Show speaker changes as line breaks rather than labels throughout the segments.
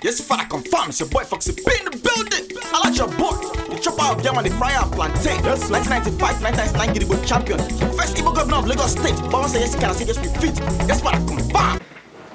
Yes, if I confirm, it's your boy Foxy in the building. I like your boy. The chopper of them and the fryer of plantain. Yes, 1995, 1999 Gidigbo champion. First Igbo governor of Lagos State. But once I yes, can I say yes, we fit. Yes, but I confirm.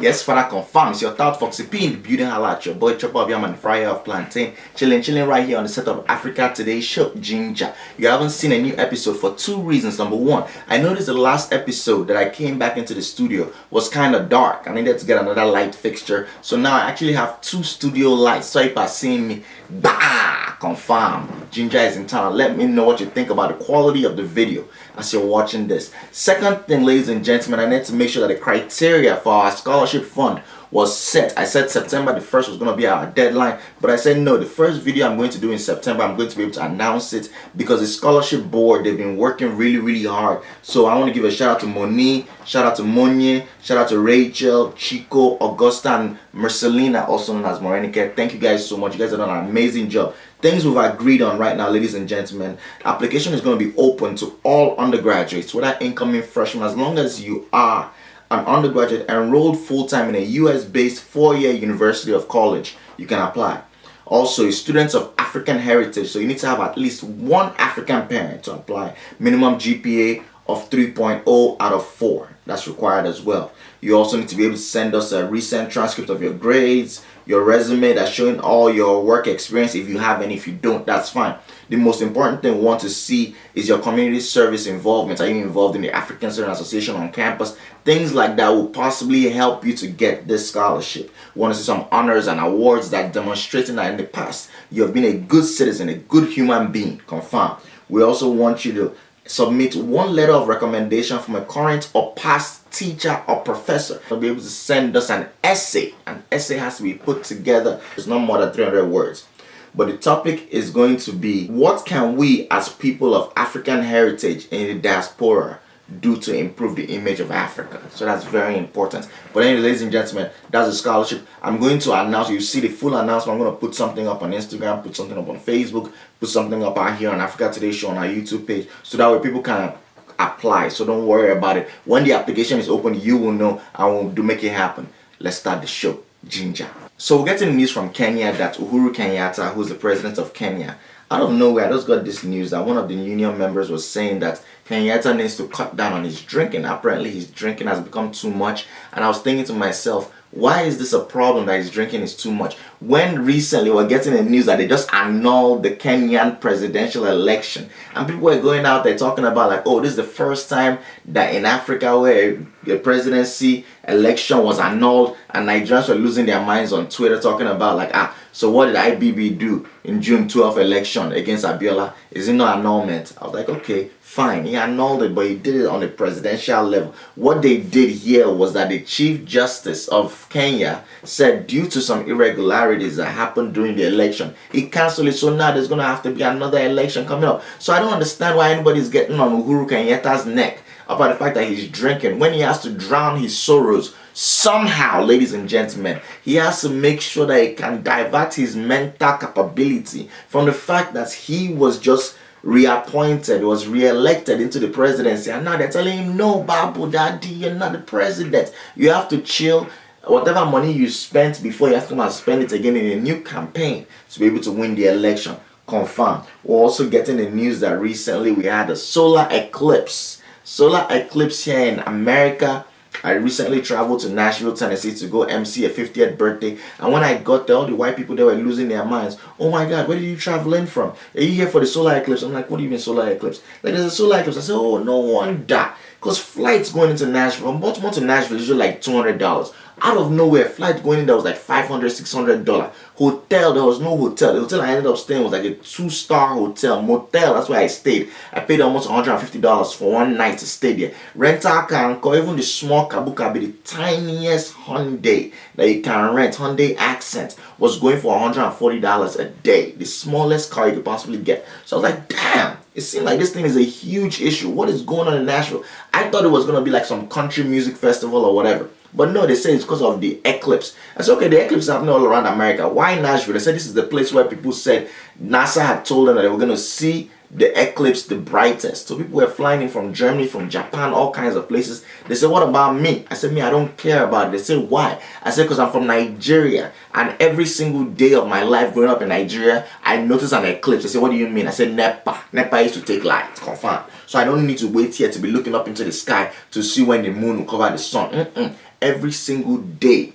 Yes, Father confirms your thought Foxy in the building. I like your boy chopper of yam and the fryer of plantain. Chilling right here on the set of Africa Today show, Ginger. You haven't seen a new episode for two reasons. Number one, I noticed the last episode that I came back into the studio was kind of dark. I needed to get another light fixture. So now I actually have two studio lights. So if you are seeing me, bah, confirm. Ginger is in town. Let me know what you think about the quality of the video as you're watching this. Second thing, ladies and gentlemen, I need to make sure that the criteria for our scholarship fund was set. I said September the 1st was going to be our deadline, but I said no, the first video I'm going to do in September, I'm going to be able to announce it because the scholarship board, they've been working really hard. So I want to give a shout out to Moni, shout out to Monye, shout out to Rachel, Chico, Augusta, and Marcelina, also known as Morenike. Thank you guys so much. You guys have done an amazing job. Things we've agreed on right now, ladies and gentlemen, application is going to be open to all undergraduates, whether incoming freshmen, as long as you are an undergraduate enrolled full-time in a US-based four-year university of college, you can apply. Also, students of African heritage, so you need to have at least one African parent to apply. Minimum GPA of 3.0 out of 4. That's required as well. You also need to be able to send us a recent transcript of your grades, your resume that's showing all your work experience. If you have any, if you don't, that's fine. The most important thing we want to see is your community service involvement. Are you involved in the African Student Association on campus? Things like that will possibly help you to get this scholarship. We want to see some honors and awards that demonstrating that in the past you have been a good citizen, a good human being. Confirm. We also want you to submit one letter of recommendation from a current or past teacher or professor. You'll be able to send us an essay. An essay has to be put together. It's not more than 300 words. But the topic is going to be, what can we as people of African heritage in the diaspora do to improve the image of Africa? So that's very important. But anyway, ladies and gentlemen, that's a scholarship. I'm going to announce, you see the full announcement. I'm going to put something up on Instagram, put something up on Facebook, put something up out here on Africa Today Show on our YouTube page, so that way people can apply. So don't worry about it. When the application is open, you will know. I will make it happen. Let's start the show. Ginger. So we're getting news from Kenya that Uhuru Kenyatta, who's the president of Kenya, out of nowhere, I just got this news that one of the union members was saying that Kenyatta needs to cut down on his drinking. Apparently his drinking has become too much. And I was thinking to myself, why is this a problem that his drinking is too much? When recently we're getting the news that they just annulled the Kenyan presidential election. And people were going out there talking about like, oh, this is the first time that in Africa where a presidency election was annulled, and Nigerians were losing their minds on Twitter talking about like, so what did IBB do in June 12th election against Abiola? Is it not annulment? I was like, okay, fine, he annulled it, but he did it on the presidential level. What they did here was that the Chief Justice of Kenya said due to some irregularities that happened during the election, he cancelled it, so now there's going to have to be another election coming up. So I don't understand why anybody's getting on Uhuru Kenyatta's neck about the fact that he's drinking when he has to drown his sorrows. Somehow, ladies and gentlemen, he has to make sure that he can divert his mental capability from the fact that he was just reappointed, was re-elected into the presidency, and now they're telling him, no, Babu Daddy, you're not the president. You have to chill. Whatever money you spent before, you have to come and spend it again in a new campaign to be able to win the election. Confirmed. We're also getting the news that recently we had a solar eclipse. Solar eclipse here in America. I recently traveled to Nashville, Tennessee to go MC a 50th birthday, and when I got there, all the white people there were losing their minds. Oh my God, where did you travel in from? Are you here for the solar eclipse? I'm like, what do you mean solar eclipse? Like, there's a solar eclipse. I said, oh, no wonder. Because flights going into Nashville, from Baltimore to Nashville is usually like $200. Out of nowhere, flight going in there was like $500, $600. Hotel, there was no hotel. The hotel I ended up staying was like a 2-star hotel, motel. That's where I stayed. I paid almost $150 for one night to stay there. Rental car, even the small kabuka, the tiniest Hyundai that you can rent, Hyundai Accent, was going for $140 a day. The smallest car you could possibly get. So I was like, damn. It seemed like this thing is a huge issue. What is going on in Nashville? I thought it was going to be like some country music festival or whatever. But no, they say it's because of the eclipse. I said, okay, the eclipse is happening all around America. Why Nashville? They said this is the place where people said NASA had told them that they were going to see the eclipse the brightest. So people were flying in from Germany, from Japan, all kinds of places. They said, what about me? I said, me, I don't care about it. They said, why? I said, because I'm from Nigeria, and every single day of my life growing up in Nigeria, I noticed an eclipse. They said, what do you mean? I said, NEPA. NEPA used to take light, confirmed. So I don't need to wait here to be looking up into the sky to see when the moon will cover the sun. Every single day,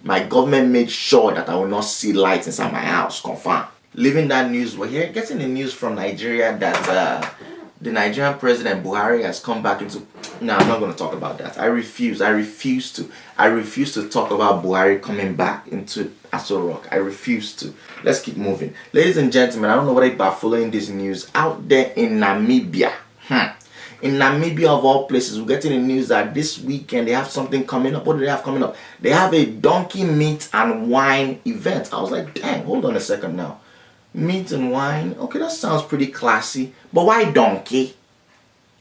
my government made sure that I will not see lights inside my house, confirmed. Leaving that news, we're here getting the news from Nigeria that the Nigerian President Buhari has come back into. No, I'm not going to talk about that. I refuse to talk about Buhari coming back into Aso Rock. I refuse to. Let's keep moving. Ladies and gentlemen, I don't know whether you are following this news out there in Namibia. In Namibia, of all places, we're getting the news that this weekend they have something coming up. What do they have coming up? They have a donkey meat and wine event. I was like, dang, hold on a second now. Meat and wine, okay, that sounds pretty classy, but why donkey?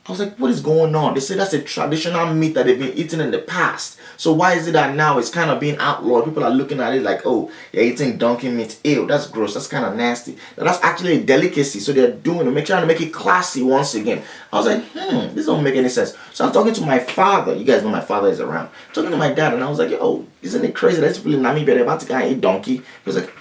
I was like, what is going on? They say that's a traditional meat that they've been eating in the past. So why is it that now it's kind of being outlawed? People are looking at it like, oh, you're eating donkey meat. Ew, that's gross. That's kind of nasty. But that's actually a delicacy. So they're doing it, trying to make it classy once again. I was like, this don't make any sense. So I'm talking to my father. You guys know my father is around. I'm talking to my dad, and I was like, yo, isn't it crazy that these people in Namibia, they're about to go and eat donkey? He was like,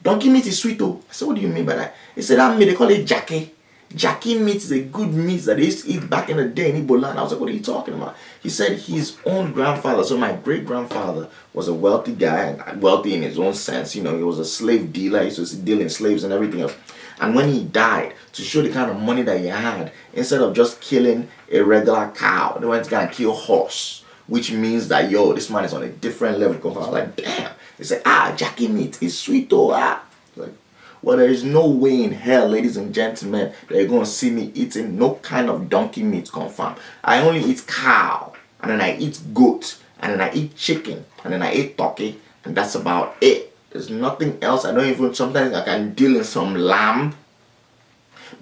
donkey meat is sweet though. I said, what do you mean by that? He said, that meat, they call it jackie. Jackie meat is a good meat that they used to eat back in the day in Igbo land. I was like, what are you talking about? He said his own grandfather, so my great-grandfather was a wealthy guy, wealthy in his own sense. You know, he was a slave dealer. He used to deal in slaves and everything else. And when he died, to show the kind of money that he had, instead of just killing a regular cow, they went to go and kill horse, which means that, yo, this man is on a different level. I was like, damn. They said, jackie meat is sweet though. Like, well, there is no way in hell, ladies and gentlemen, that you're going to see me eating no kind of donkey meat, confirmed. I only eat cow, and then I eat goat, and then I eat chicken, and then I eat turkey, and that's about it. There's nothing else. I don't even, sometimes I can deal in some lamb,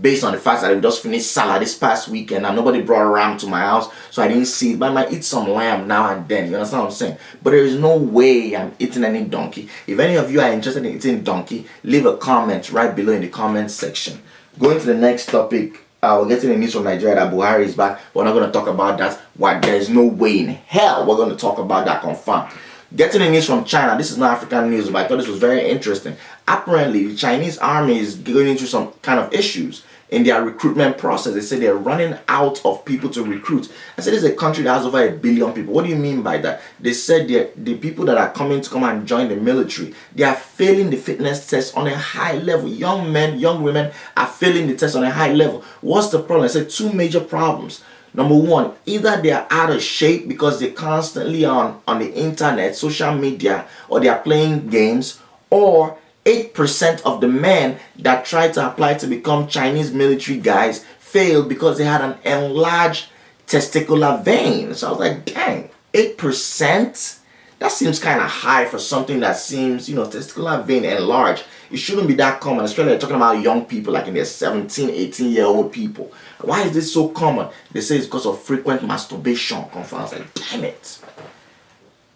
based on the fact that I just finished salad this past weekend and nobody brought ram to my house, so I didn't see it. But I might eat some lamb now and then. You understand what I'm saying? But there is no way I'm eating any donkey. If any of you are interested in eating donkey, leave a comment right below in the comment section. Going to the next topic, we're getting the news from Nigeria that Buhari is back. We're not going to talk about that. Why? There is no way in hell we're going to talk about that, confirmed. Getting the news from China. This is not African news, but I thought this was very interesting. Apparently, the Chinese army is going into some kind of issues in their recruitment process. They say they're running out of people to recruit. I said, this is a country that has over 1 billion people. What do you mean by that? They said the people that are coming to come and join the military, they are failing the fitness test on a high level. Young men, young women are failing the test on a high level. What's the problem? I said 2 major problems. Number one, either they are out of shape because they're constantly on the internet, social media, or they are playing games, or 8% of the men that tried to apply to become Chinese military guys failed because they had an enlarged testicular vein. So I was like, dang, 8%? That seems kind of high for something that seems, testicular vein enlarged. It shouldn't be that common, especially they're talking about young people like in their 17, 18-year-old people. Why is this so common? They say it's because of frequent masturbation. I was like, damn it.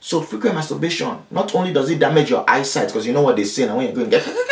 So frequent masturbation, not only does it damage your eyesight, because you know what they say now, when you're going to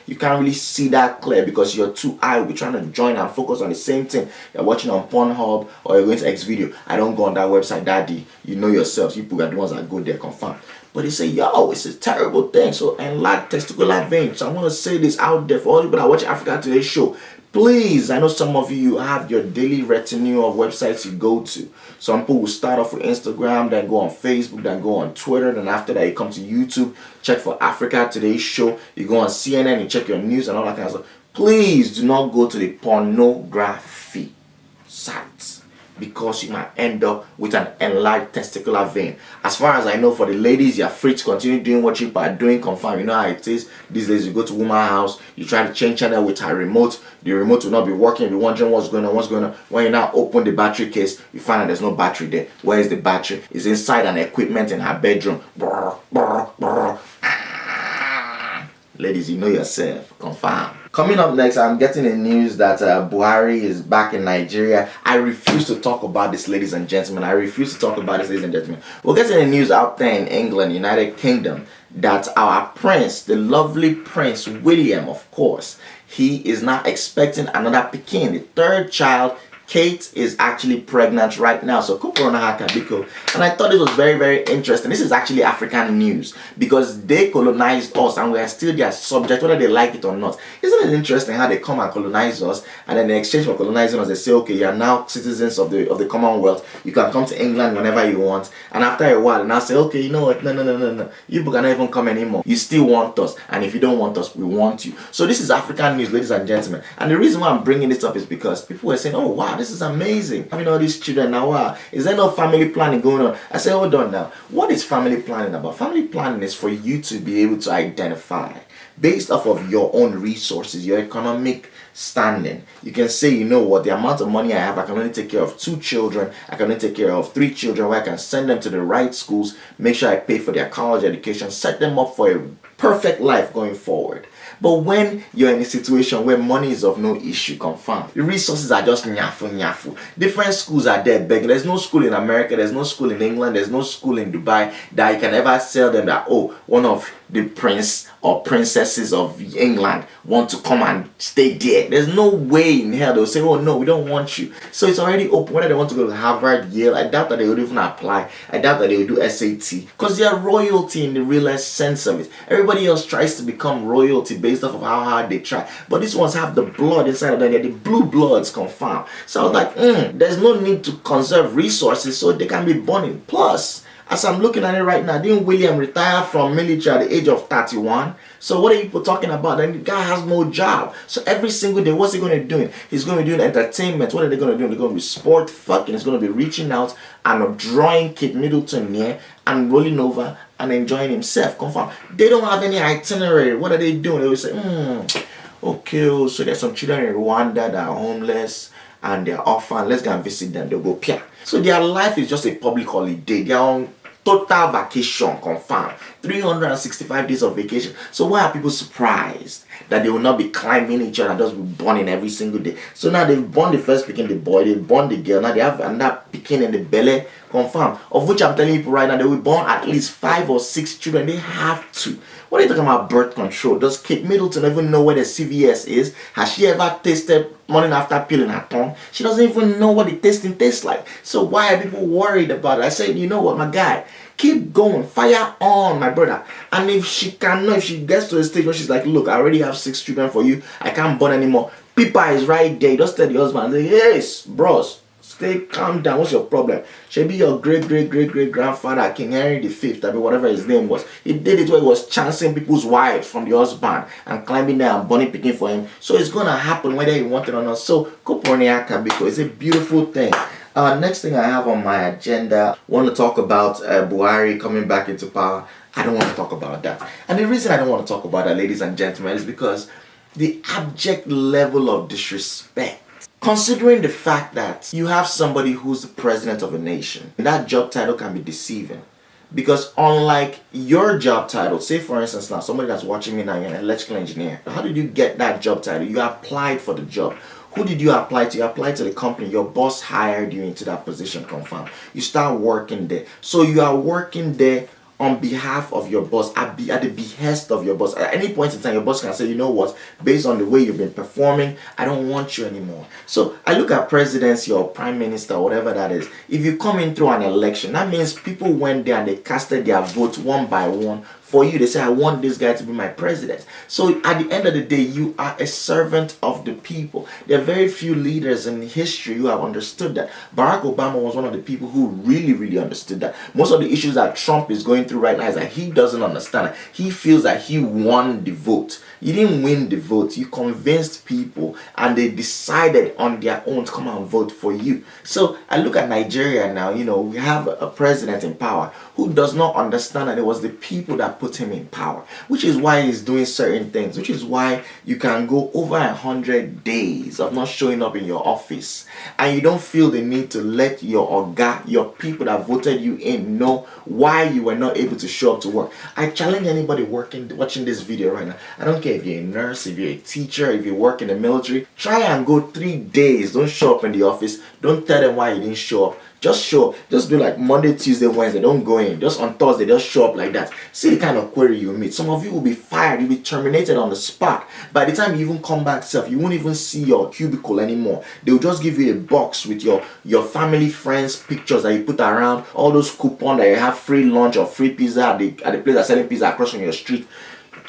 you can't really see that clear because your 2 eyes will be trying to join and focus on the same thing. You're watching on Pornhub or you're going to Xvideo. I don't go on that website, daddy. You know yourselves. You people are the ones that go there, confirmed. But they say, yo, it's a terrible thing. So enlarged testicular vein. So I want to say this out there for all people that watch Africa Today show. Please, I know some of you have your daily retinue of websites you go to. Some people will start off with Instagram, then go on Facebook, then go on Twitter, then after that you come to YouTube, check for Africa Today show, you go on CNN, you check your news and all that kind of stuff. Please do not go to the pornography sites, because you might end up with an enlarged testicular vein. As far as I know, for the ladies, you're free to continue doing what you are doing, confirm. You know how it is. These days, you go to woman's house, you try to change channel with her remote. The remote will not be working. You'll be wondering what's going on. When you now open the battery case, you find that there's no battery there. Where is the battery? It's inside an equipment in her bedroom. Brr, brr, brr. Ladies, you know yourself, confirm.
Coming up next, I'm getting the news that Buhari is back in Nigeria. I refuse to talk about this, ladies and gentlemen. I refuse to talk about this, ladies and gentlemen. We're getting the news out there in England, United Kingdom, that our prince, the lovely Prince William, of course, he is now expecting another Pekin, the third child. Kate is actually pregnant right now, so and I thought it was very, very interesting. This is actually African news because they colonized us and we are still their subject, whether they like it or not. Isn't it interesting how they come and colonize us, and then in exchange for colonizing us, they say, okay, you are now citizens of the Commonwealth. You can come to England whenever you want, and after a while, they now say, okay, you know what? No. You cannot even come anymore. You still want us, and if you don't want us, we want you. So this is African news, ladies and gentlemen. And the reason why I'm bringing this up is because people were saying, oh wow, this is amazing. Having all these children now, wow, is there no family planning going on? I say, hold on now. What is family planning about? Family planning is for you to be able to identify based off of your own resources, your economic standing. You can say, you know what, the amount of money I have, I can only take care of 2 children, I can only take care of 3 children, where I can send them to the right schools, make sure I pay for their college education, set them up for a perfect life going forward. But when you're in a situation where money is of no issue, confirmed, the resources are just nyafu. Different schools are there begging. There's no school in America, there's no school in England, there's no school in Dubai that you can ever sell them that, oh, one of the prince or princesses of England want to come and stay there. There's no way in hell they'll say, oh no, we don't want you. So it's already open. Whether they want to go to Harvard, Yale, I doubt that they would even apply. I doubt that they would do SAT, because they are royalty in the realest sense of it. Everybody else tries to become royalty based off of how hard they try, but these ones have the blood inside of them. They're the blue bloods, confirmed. So I was like, there's no need to conserve resources so they can be burning. Plus, as I'm looking at it right now, didn't William retire from military at the age of 31? So what are people talking about? Then the guy has no job. So every single day, what's he going to be doing? He's going to be doing entertainment. What are they going to do? They're going to be sport fucking. He's going to be reaching out and drawing Kate Middleton near and rolling over and enjoying himself. Confirm. They don't have any itinerary. What are they doing? They will say, okay, so there's some children in Rwanda that are homeless and they're orphan. Let's go and visit them. They'll go, pia. So their life is just a public holiday. They're on total vacation, confirmed. 365 days of vacation. So why are people surprised that they will not be climbing each other and just be burning every single day? So now they've born the first Pekin, the boy, they've born the girl, now they have another Pekin in the belly, confirmed. Of which I'm telling people right now, they will born at least 5 or 6 children. They have to. What are you talking about birth control? Does Kate Middleton even know where the CVS is? Has she ever tasted morning after pill in her tongue? She doesn't even know what the tasting tastes like. So why are people worried about it? I said, you know what, my guy, keep going, fire on, my brother. And if she cannot, if she gets to a stage where she's like, look, I already have 6 children for you, I can't born anymore. Pippa is right there. Just tell the husband, yes, bros, stay calm down. What's your problem? Should be your great grandfather, King Henry V, I mean, whatever his name was. He did it where he was chancing people's wives from the husband and climbing there and burning picking for him. So it's gonna happen whether you want it or not. So Koponiaka, because it's a beautiful thing. Next thing I have on my agenda, want to talk about Buhari coming back into power. I don't want to talk about that. And the reason I don't want to talk about that, ladies and gentlemen, is because the abject level of disrespect. Considering the fact that you have somebody who's the president of a nation, that job title can be deceiving. Because unlike your job title, say for instance now, somebody that's watching me now, you're an electrical engineer. How did you get that job title? You applied for the job. Who did you apply to? You applied to the company. Your boss hired you into that position, confirmed. You start working there. So you are working there on behalf of your boss, at the behest of your boss. At any point in time, your boss can say, you know what, based on the way you've been performing, I don't want you anymore. So I look at presidency or prime minister, whatever that is. If you come in through an election, that means people went there and they casted their votes one by one for you. They say, I want this guy to be my president. So at the end of the day, you are a servant of the people. There are very few leaders in history who have understood that. Barack Obama was one of the people who really understood that. Most of the issues that Trump is going through right now is that he doesn't understand it. He feels that he won the vote. You didn't win the vote. You convinced people and they decided on their own to come and vote for you. So I look at Nigeria now, you know, we have a president in power who does not understand that it was the people that put him in power, which is why he's doing certain things, which is why you can go over 100 days of not showing up in your office and you don't feel the need to let your oga, your people that voted you in, know why you were not able to show up to work. I challenge anybody watching this video right now. I don't care if you're a nurse, if you're a teacher, if you work in the military, try and go 3 days. Don't show up in the office. Don't tell them why you didn't show up. Just show up. Just do like Monday, Tuesday, Wednesday. Don't go in. Just on Thursday, just show up like that. See the kind of query you meet. Some of you will be fired. You'll be terminated on the spot. By the time you even come back self, you won't even see your cubicle anymore. They'll just give you a box with your family, friends, pictures that you put around, all those coupons that you have, free lunch or free pizza at the place that's selling pizza across from your street.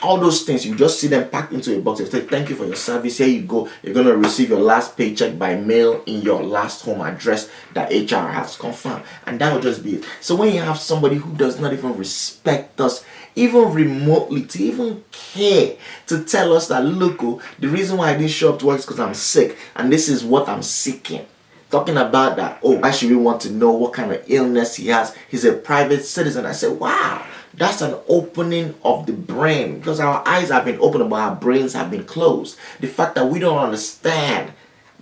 All those things, you just see them packed into a box and say, thank you for your service. Here you go. You're going to receive your last paycheck by mail in your last home address that HR has confirmed. And that will just be it. So when you have somebody who does not even respect us, even remotely, to even care to tell us that, look, the reason why I didn't show up to work is because I'm sick and this is what I'm seeking. Talking about that, why should we want to know what kind of illness he has? He's a private citizen. I said, wow. That's an opening of the brain, because our eyes have been opened but our brains have been closed. The fact that we don't understand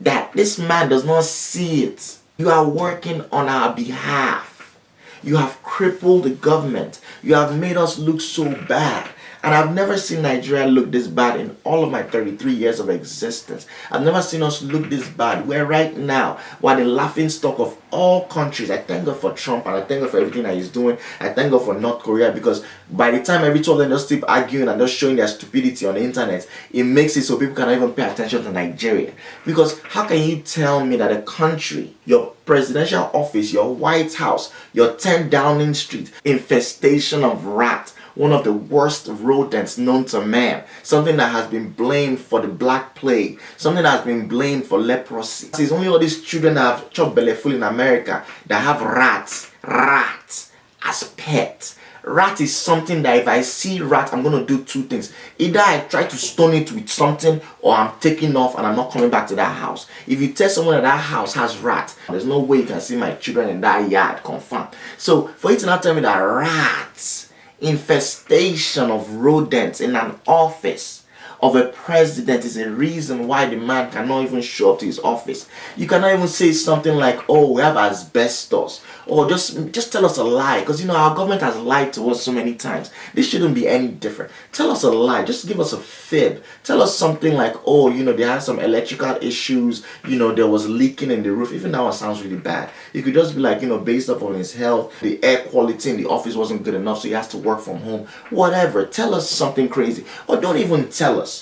that this man does not see it. You are working on our behalf. You have crippled the government. You have made us look so bad. And I've never seen Nigeria look this bad in all of my 33 years of existence. I've never seen us look this bad. Where right now, we're the laughing stock of all countries. I thank God for Trump and I thank God for everything that he's doing. I thank God for North Korea, because by the time every two of them just keep arguing and just showing their stupidity on the internet, it makes it so people cannot even pay attention to Nigeria. Because how can you tell me that a country, your presidential office, your White House, your 10 Downing Street, infestation of rats, one of the worst rodents known to man, something that has been blamed for the Black Plague, something that has been blamed for leprosy. It's only all these children that have chopped belly full in America that have rats as pets. Rat is something that if I see rat, I'm going to do two things. Either I try to stone it with something, or I'm taking off and I'm not coming back to that house. If you tell someone that that house has rat, there's no way you can see my children in that yard, confirmed. So for you to not tell me that rats, infestation of rodents in an office of a president is a reason why the man cannot even show up to his office. You cannot even say something like, oh, we have asbestos, or just tell us a lie, because our government has lied to us so many times. This shouldn't be any different. Tell us a lie, just give us a fib. Tell us something like, oh, they had some electrical issues, there was leaking in the roof. Even that one sounds really bad. You could just be like, based upon his health, the air quality in the office wasn't good enough, so he has to work from home. Whatever, tell us something crazy, or don't even tell us.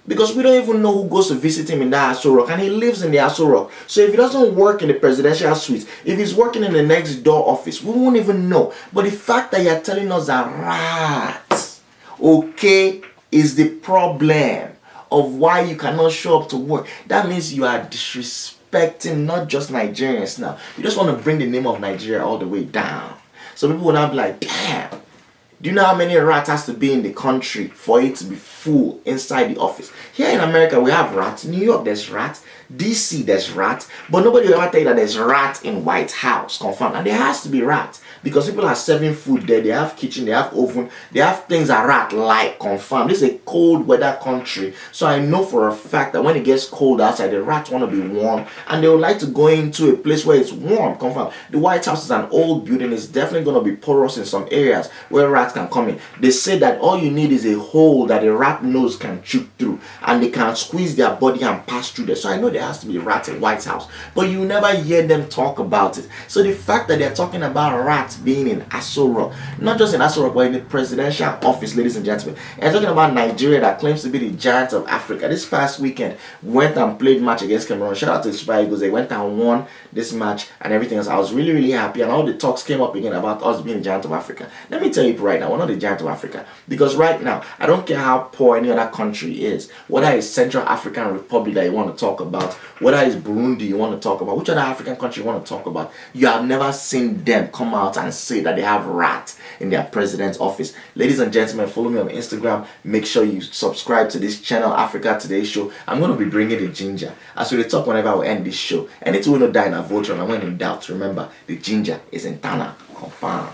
Because we don't even know who goes to visit him in that Aso Rock, and he lives in the Aso Rock. So if he doesn't work in the presidential suite, if he's working in the next door office, we won't even know. But the fact that you're telling us that rats, is the problem of why you cannot show up to work, that means you are disrespecting not just Nigerians now. You just want to bring the name of Nigeria all the way down. So people will now be like, damn. Do you know how many rats has to be in the country for it to be full inside the office? Here in America, we have rats. New York, there's rats. DC, there's rats. But nobody will ever tell you that there's rats in White House, confirmed. And there has to be rats, because people are serving food there. They have kitchen, they have oven, they have things that rat like, confirmed. This is a cold weather country. So I know for a fact that when it gets cold outside, the rats want to be warm. And they would like to go into a place where it's warm, confirmed. The White House is an old building. It's definitely going to be porous in some areas where rats can come in. They say that all you need is a hole that a rat nose can chew through, and they can squeeze their body and pass through there. So I know there has to be rats in White House, but you never hear them talk about it. So the fact that they're talking about rats being in Aso Rock, not just in Aso Rock, but in the presidential office, ladies and gentlemen, and talking about Nigeria that claims to be the giant of Africa. This past weekend, went and played match against Cameroon. Shout out to the Super Eagles. They went and won this match and everything else. I was really, really happy, and all the talks came up again about us being the giant of Africa. Let me tell you right now, we're not the giant of Africa, because right now, I don't care how poor any other country is, whether it's Central African Republic that you want to talk about, whether it's Burundi you want to talk about, which other African country you want to talk about, you have never seen them come out and say that they have rats in their president's office. Ladies and gentlemen, follow me on Instagram. Make sure you subscribe to this channel, Africa Today Show. I'm going to be bringing the ginger as we talk whenever we end this show. And it will not die in a vulture, and when in doubt, remember, the ginger is in Tana. Confirm.